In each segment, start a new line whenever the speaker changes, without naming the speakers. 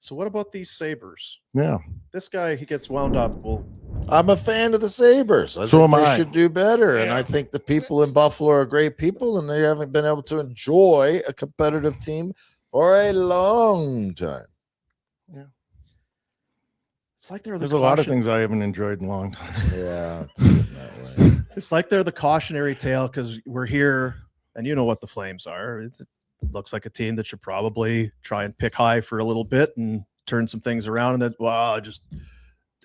So what about these Sabres?
Yeah.
This guy, he gets wound up. Well,
I'm a fan of the Sabres. I
So
think
am
they
I.
should do better. And
Yeah.
I think the people in Buffalo are great people, and they haven't been able to enjoy a competitive team for a long time.
Yeah.
it's like they're the
There's a lot of things I haven't enjoyed in a long time.
Yeah, it's getting that way.
It's like they're the cautionary tale because we're here, and you know what the Flames are. It looks like a team that should probably try and pick high for a little bit and turn some things around, and then, well, it just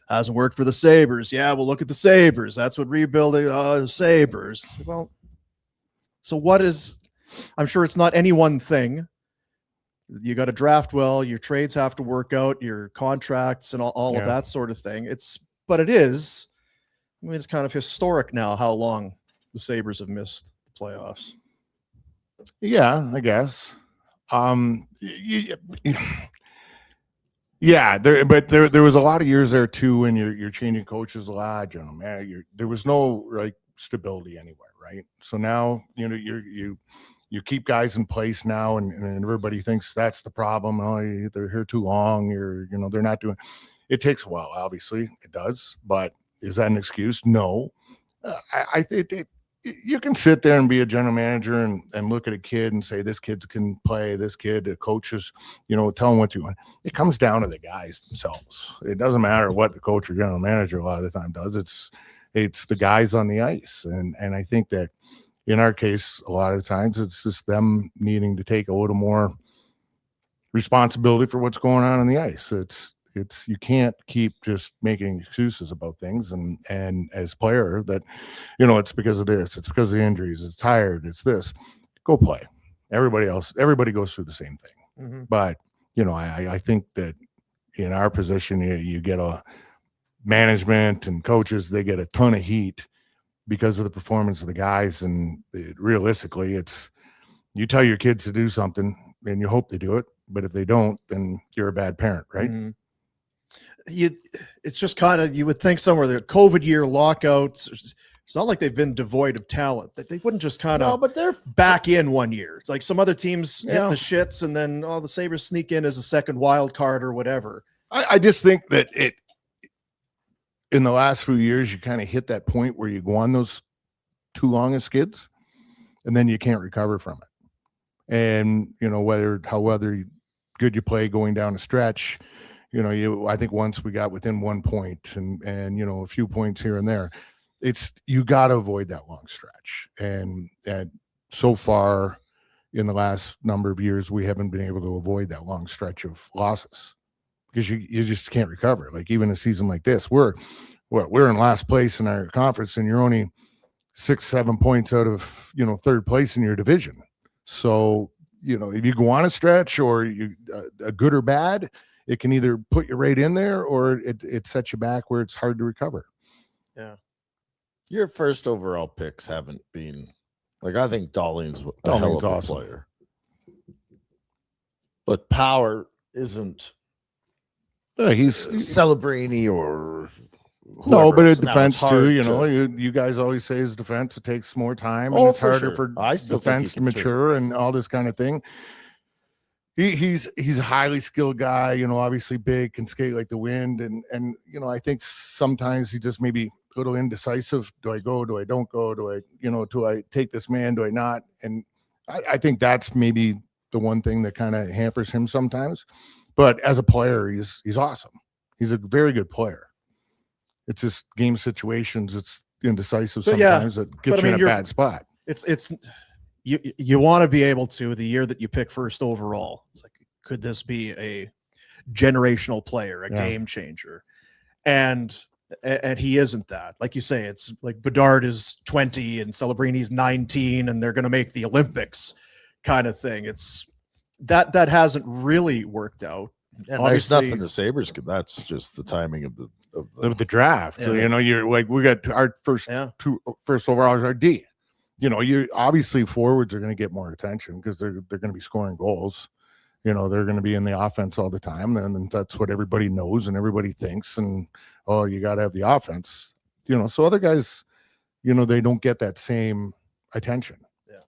hasn't worked for the Sabres. Yeah, well, look at the Sabres. That's what rebuilding the Sabres. Well, so what is – I'm sure it's not any one thing. You got to draft well. Your trades have to work out, your contracts and all of that sort of thing. But it is – I mean, it's kind of historic now how long the Sabres have missed the playoffs.
Yeah, I guess. Yeah, there was a lot of years there too when you're changing coaches a lot, there was no like stability anywhere, right? So now you keep guys in place now, and everybody thinks that's the problem. Oh, they're here too long, they're not doing. It takes a while, obviously it does, but is that an excuse? No. I think you can sit there and be a general manager and look at a kid and say, this kid can play, this kid, the coaches, tell them what you want. It comes down to the guys themselves. It doesn't matter what the coach or general manager a lot of the time does. It's the guys on the ice. And I think that in our case, a lot of the times it's just them needing to take a little more responsibility for what's going on the ice. You can't keep just making excuses about things and as player that it's because of this, it's because of the injuries, it's tired, it's this. Go play. Everybody goes through the same thing.
Mm-hmm.
But I think that in our position you get a management and coaches, they get a ton of heat because of the performance of the guys, and realistically it's you tell your kids to do something and you hope they do it, but if they don't, then you're a bad parent, right?
Mm-hmm. It's just kind of, you would think somewhere the COVID year lockouts, it's not like they've been devoid of talent. They wouldn't just kind of
but they're
back in one year. It's like some other teams hit the shits and then the Sabres sneak in as a second wild card or whatever.
I just think that in the last few years, you kind of hit that point where you go on those too long as skids and then you can't recover from it. And, whether good you play going down a stretch, I think once we got within 1 point and a few points here and there, you got to avoid that long stretch. And so far in the last number of years, we haven't been able to avoid that long stretch of losses because you just can't recover. Like even a season like this, we're in last place in our conference and you're only 6-7 points out of, third place in your division. So, if you go on a stretch or you a good or bad, it can either put you right in there or it sets you back where it's hard to recover.
Yeah.
Your first overall picks haven't been like, I think Dahlin's a hell of a
awesome
player. But Power isn't
he's
Celebrini or
no, but
it's
in defense too,
to,
you guys always say his defense, it takes more time and
Oh,
it's
for
harder
sure.
for
I still
defense to mature and all this kind of thing. He's a highly skilled guy, obviously big, can skate like the wind. And I think sometimes he just maybe a little indecisive. Do I go? Do I don't go? Do I take this man? Do I not? And I think that's maybe the one thing that kind of hampers him sometimes. But as a player, he's awesome. He's a very good player. It's just game situations. It's indecisive sometimes that gets you in a bad spot.
It's you want to be able to, the year that you pick first overall, it's like, could this be a generational player, a game changer? And he isn't that. Like you say, it's like Bedard is 20 and Celebrini's 19 and they're going to make the Olympics kind of thing. It's that hasn't really worked out.
And there's nothing the Sabres could. That's just the timing of the
draft. So, you're like, we got our first overall is our D. You obviously forwards are going to get more attention because they're going to be scoring goals. They're going to be in the offense all the time, and that's what everybody knows and everybody thinks. And you got to have the offense. So other guys, they don't get that same attention.
Yeah.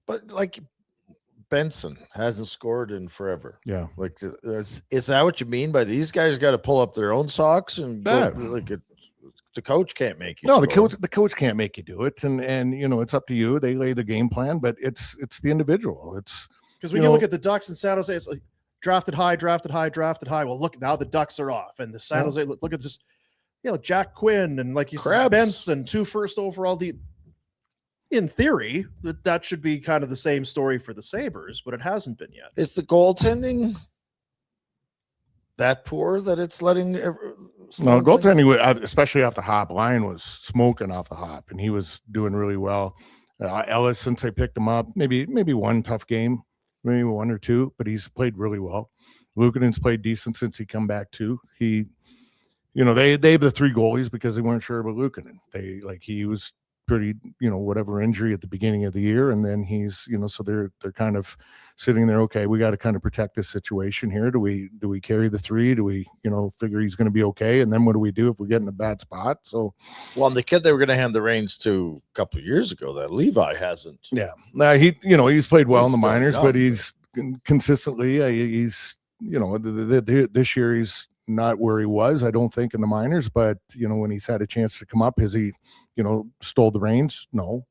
But like Benson hasn't scored in forever.
Yeah.
Like, is that what you mean by these guys got to pull up their own socks and go, like the coach can't make you?
No,
score.
the coach can't make you do it, and it's up to you. They lay the game plan, but it's the individual. It's
because when you look at the Ducks in San Jose, it's like drafted high. Well, look, now the Ducks are off, and the San Jose look at this. Jack Quinn and like you said, Benson, 2 first overall. In theory, that should be kind of the same story for the Sabres, but it hasn't been yet.
Is the goaltending that poor that it's letting?
No, goaltending, especially off the hop, Lyon was smoking off the hop, and he was doing really well. Ellis, since I picked him up, maybe one tough game, maybe 1 or 2, but he's played really well. Luukkonen's played decent since he come back too. He, they have the 3 goalies because they weren't sure about Luukkonen. He was pretty, whatever injury at the beginning of the year, and then he's, so they're kind of sitting there. Okay, we got to kind of protect this situation here. Do we carry the 3? Do we, figure he's going to be okay? And then what do we do if we get in a bad spot? So,
well, the kid they were going to hand the reins to a couple of years ago, that Levi hasn't.
Yeah, now he's played well in the minors, but he's consistently he's this year he's not where he was, I don't think, in the minors, but when he's had a chance to come up, has he stole the reins? No.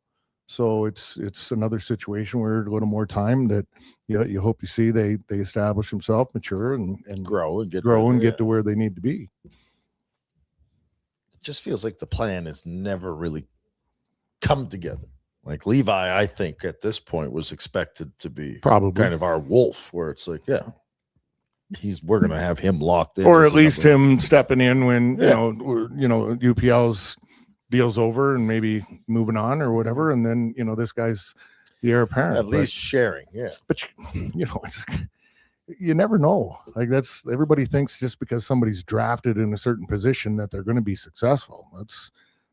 So it's another situation where a little more time that you hope you see they establish themselves, mature and grow and get to where they need to be.
It just feels like the plan has never really come together. Like Levi, I think at this point was expected to be
probably
kind of our wolf, where it's like, we're going to have him locked in,
or at least him stepping in when UPL's deal's over and maybe moving on or whatever, and then this guy's the heir apparent.
At least sharing,
But you never know. Like everybody thinks just because somebody's drafted in a certain position that they're going to be successful.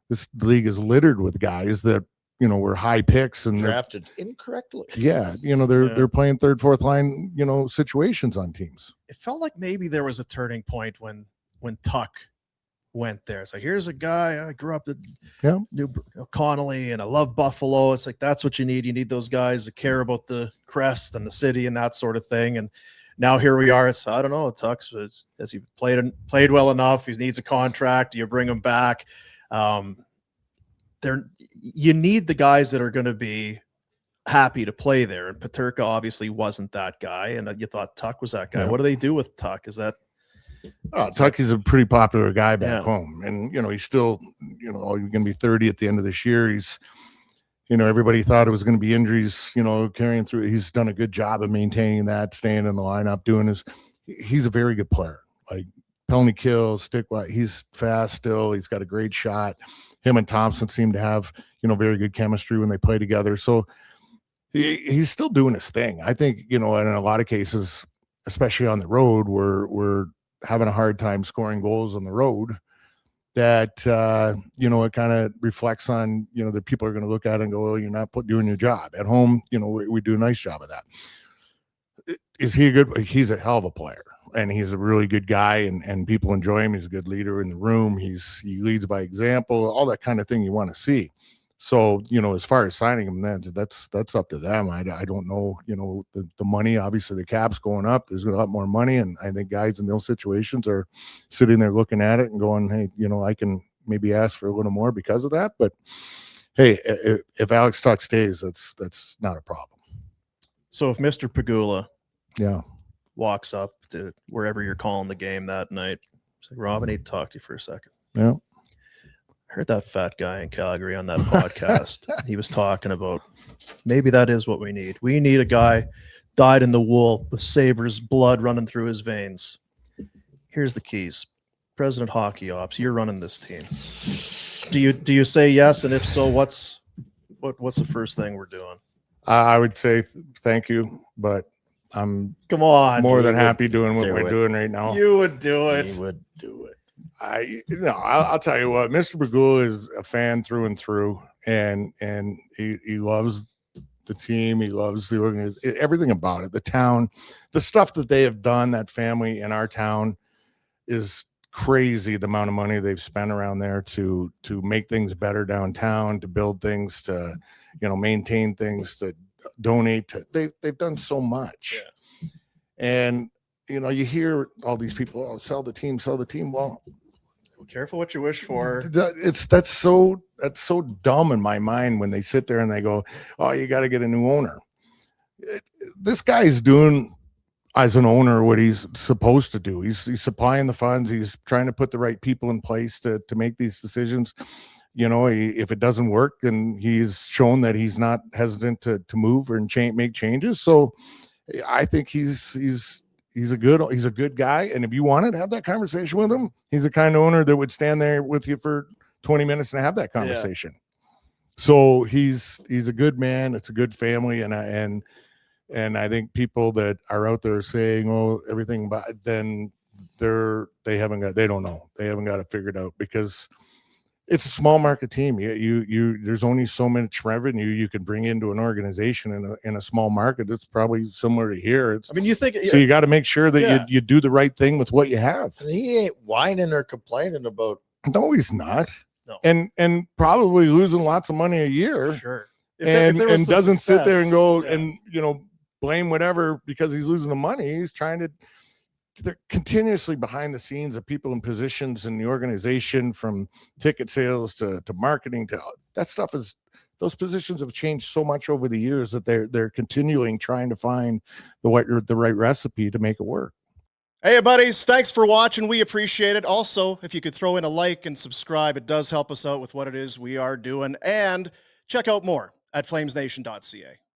This league is littered with guys that were high picks and
drafted incorrectly.
Yeah, they're playing 3rd, 4th line, situations on teams.
It felt like maybe there was a turning point when Tuch went there. It's like, here's a guy I grew up in New Connolly, and I love Buffalo. It's like that's what you need. You need those guys that care about the crest and the city and that sort of thing. And now here we are. It's I don't know. Tuch, has he played well enough? He needs a contract. You bring him back. You need the guys that are going to be happy to play there. And Peterka obviously wasn't that guy. And you thought Tuch was that guy. What do they do with Tuch? Is that
Tuch is a pretty popular guy back home, and he's still you're going to be 30 at the end of this year. He's everybody thought it was going to be injuries carrying through. He's done a good job of maintaining that, staying in the lineup, he's a very good player. Like penalty kill, stick, he's fast still. He's got a great shot. Him and Thompson seem to have very good chemistry when they play together. So he's still doing his thing. I think in a lot of cases, especially on the road, we're having a hard time scoring goals on the road. That it kind of reflects on that people are going to look at it and go, "Oh, you're not doing your job." At home, we do a nice job of that. Is he he's a hell of a player, and he's a really good guy, and people enjoy him. He's a good leader in the room. He leads by example, all that kind of thing you want to see. So, as far as signing him, that's up to them. I don't know, the money, obviously the cap's going up. There's a lot more money. And I think guys in those situations are sitting there looking at it and going, hey, I can maybe ask for a little more because of that. But hey, if Alex Tuch stays, that's not a problem.
So if Mr. Pegula
walks
up to wherever you're calling the game that night, it's like, Rob, I need to talk to you for a second.
Yeah.
I heard that fat guy in Calgary on that podcast. He was talking about maybe that is what we need. We need a guy dyed in the wool with Sabres blood running through his veins. Here's the keys. President Hockey Ops, you're running this team. Do you say yes? And if so, what's the first thing we're doing?
I would say thank you, but I'm more than happy doing what we're doing right now.
You would do it.
You would do it.
I'll tell you what, Mr. Pegula is a fan through and through, and he loves the team. He loves the organization, everything about it, the town, the stuff that they have done. That family in our town is crazy. The amount of money they've spent around there to make things better downtown, to build things, to maintain things, to donate to. They've done so much, and you know, you hear all these people, oh, sell the team. Well,
Careful what you wish for.
That's so dumb in my mind when they sit there and they go, oh, you got to get a new owner. This guy's doing as an owner what he's supposed to do. He's supplying the funds. He's trying to put the right people in place to make these decisions. You know, if it doesn't work, then he's shown that he's not hesitant to move or make changes. So I think he's a good guy. And if you wanted to have that conversation with him, he's the kind of owner that would stand there with you for 20 minutes and have that conversation. Yeah. So he's a good man. It's a good family. And I think people that are out there saying, oh, everything, but then they don't know. They haven't got it figured out, because it's a small market team. There's only so much revenue you can bring into an organization in a small market. It's probably similar to here. So you got to make sure that you do the right thing with what you have.
And he ain't whining or complaining about.
No, he's not.
No.
And probably losing lots of money a year.
Sure.
And doesn't sit there and go and, you know, blame whatever because he's losing the money. He's trying to. They're continuously behind the scenes of people in positions in the organization, from ticket sales to marketing to that stuff. Those positions have changed so much over the years that they're continuing trying to find the right recipe to make it work.
Hey, buddies, thanks for watching. We appreciate it. Also, if you could throw in a like and subscribe, it does help us out with what it is we are doing. And check out more at flamesnation.ca.